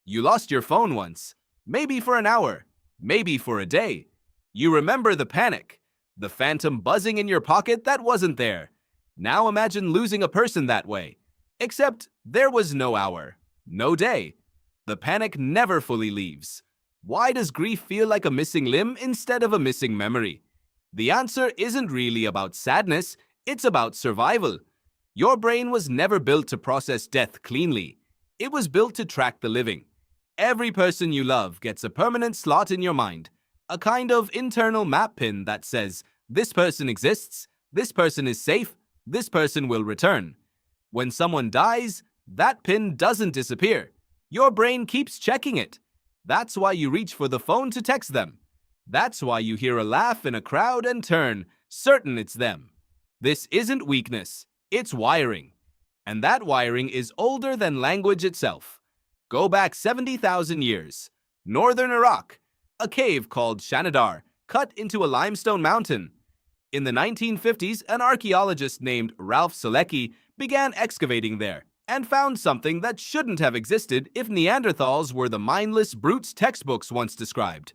You lost your phone once, maybe for an hour, maybe for a day. You remember the panic, the phantom buzzing in your pocket that wasn't there. Now imagine losing a person that way. Except there was no hour, no day. The panic never fully leaves. Why does grief feel like a missing limb instead of a missing memory? The answer isn't really about sadness, it's about survival. Your brain was never built to process death cleanly. It was built to track the living. Every person you love gets a permanent slot in your mind, a kind of internal map pin that says, this person exists, this person is safe, this person will return. When someone dies, that pin doesn't disappear. Your brain keeps checking it. That's why you reach for the phone to text them. That's why you hear a laugh in a crowd and turn, certain it's them. This isn't weakness, it's wiring. And that wiring is older than language itself. Go back 70,000 years. Northern Iraq, a cave called Shanidar, cut into a limestone mountain. In the 1950s, an archaeologist named Ralph Selecki began excavating there and found something that shouldn't have existed if Neanderthals were the mindless brutes textbooks once described.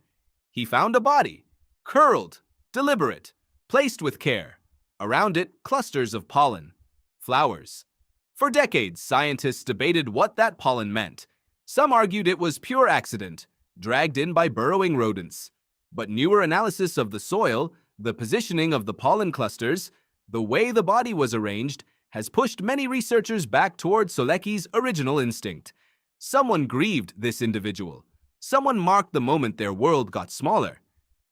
He found a body, curled, deliberate, placed with care. Around it, clusters of pollen, flowers. For decades, scientists debated what that pollen meant. Some argued it was pure accident, dragged in by burrowing rodents. But newer analysis of the soil, the positioning of the pollen clusters, the way the body was arranged, has pushed many researchers back toward Solecki's original instinct. Someone grieved this individual. Someone marked the moment their world got smaller.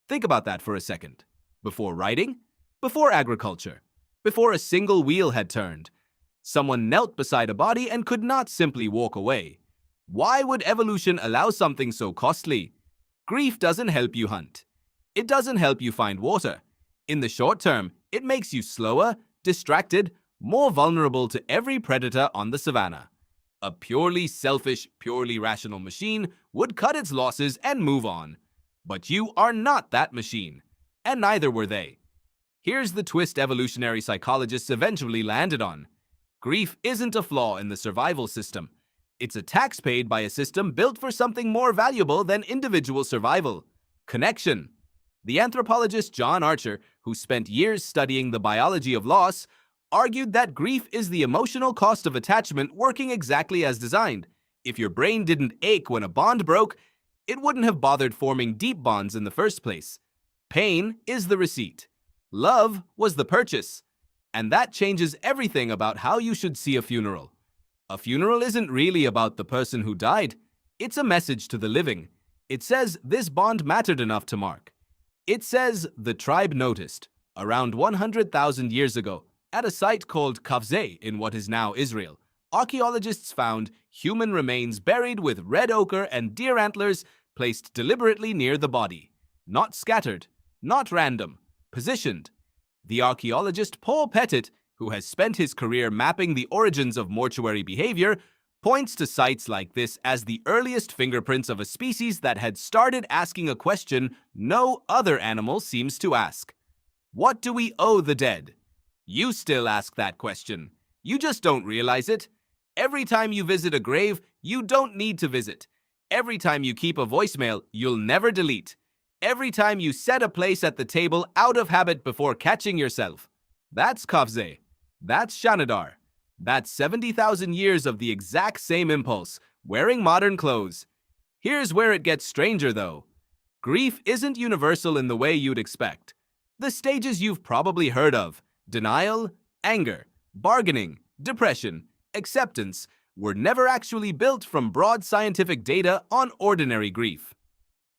Think about that for a second. Before writing, before agriculture, before a single wheel had turned, someone knelt beside a body and could not simply walk away. Why would evolution allow something so costly? Grief doesn't help you hunt. It doesn't help you find water. In the short term, it makes you slower, distracted, more vulnerable to every predator on the savannah. A purely selfish, purely rational machine would cut its losses and move on. But you are not that machine, and neither were they. Here's the twist evolutionary psychologists eventually landed on. Grief isn't a flaw in the survival system. It's a tax paid by a system built for something more valuable than individual survival: connection. The anthropologist John Archer, who spent years studying the biology of loss, argued that grief is the emotional cost of attachment working exactly as designed. If your brain didn't ache when a bond broke, it wouldn't have bothered forming deep bonds in the first place. Pain is the receipt. Love was the purchase. And that changes everything about how you should see a funeral. A funeral isn't really about the person who died. It's a message to the living. It says this bond mattered enough to mark. It says the tribe noticed, around 100,000 years ago, at a site called Kafze in what is now Israel, archaeologists found human remains buried with red ochre and deer antlers placed deliberately near the body. Not scattered, not random, positioned. The archaeologist Paul Pettit, who has spent his career mapping the origins of mortuary behavior, points to sites like this as the earliest fingerprints of a species that had started asking a question no other animal seems to ask. What do we owe the dead? You still ask that question. You just don't realize it. Every time you visit a grave, you don't need to visit. Every time you keep a voicemail, you'll never delete. Every time you set a place at the table out of habit before catching yourself. That's Kafze. That's Shanidar. That's 70,000 years of the exact same impulse, wearing modern clothes. Here's where it gets stranger, though. Grief isn't universal in the way you'd expect. The stages you've probably heard of, denial, anger, bargaining, depression, acceptance, were never actually built from broad scientific data on ordinary grief.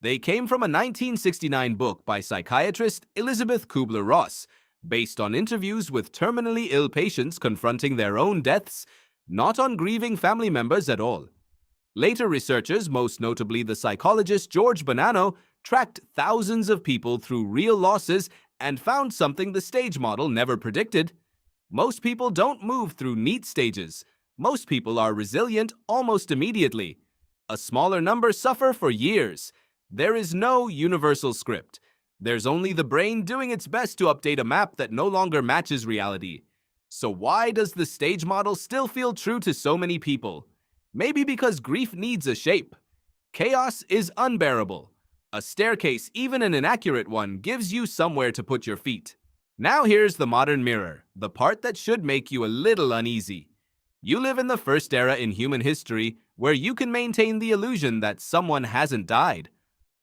They came from a 1969 book by psychiatrist Elizabeth Kubler-Ross, based on interviews with terminally ill patients confronting their own deaths, not on grieving family members at all. Later researchers, most notably the psychologist George Bonanno, tracked thousands of people through real losses and found something the stage model never predicted. Most people don't move through neat stages. Most people are resilient almost immediately. A smaller number suffer for years. There is no universal script. There's only the brain doing its best to update a map that no longer matches reality. So why does the stage model still feel true to so many people? Maybe because grief needs a shape. Chaos is unbearable. A staircase, even an inaccurate one, gives you somewhere to put your feet. Now here's the modern mirror, the part that should make you a little uneasy. You live in the first era in human history where you can maintain the illusion that someone hasn't died.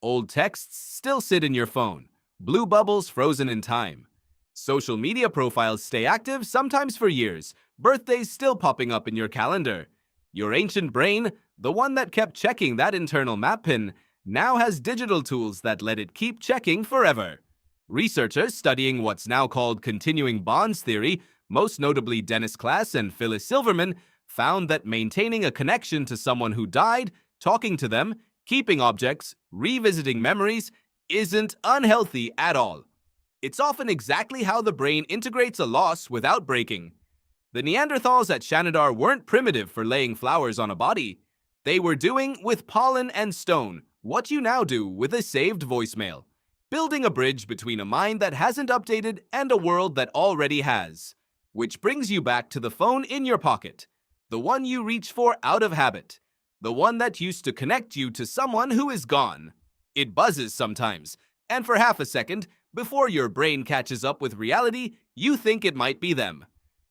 Old texts still sit in your phone, blue bubbles frozen in time. Social media profiles stay active, sometimes for years, birthdays still popping up in your calendar. Your ancient brain, the one that kept checking that internal map pin, now has digital tools that let it keep checking forever. Researchers studying what's now called continuing bonds theory, most notably Dennis Klass and Phyllis Silverman, found that maintaining a connection to someone who died, talking to them, keeping objects, revisiting memories, isn't unhealthy at all. It's often exactly how the brain integrates a loss without breaking. The Neanderthals at Shanidar weren't primitive for laying flowers on a body. They were doing, with pollen and stone, what you now do with a saved voicemail. Building a bridge between a mind that hasn't updated and a world that already has. Which brings you back to the phone in your pocket. The one you reach for out of habit. The one that used to connect you to someone who is gone. It buzzes sometimes, and for half a second, before your brain catches up with reality, you think it might be them.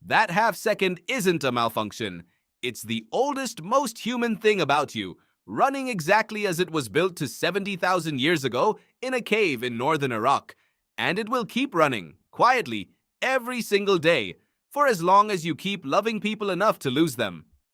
That half second isn't a malfunction. It's the oldest, most human thing about you, running exactly as it was built to 70,000 years ago in a cave in northern Iraq. And it will keep running, quietly, every single day, for as long as you keep loving people enough to lose them.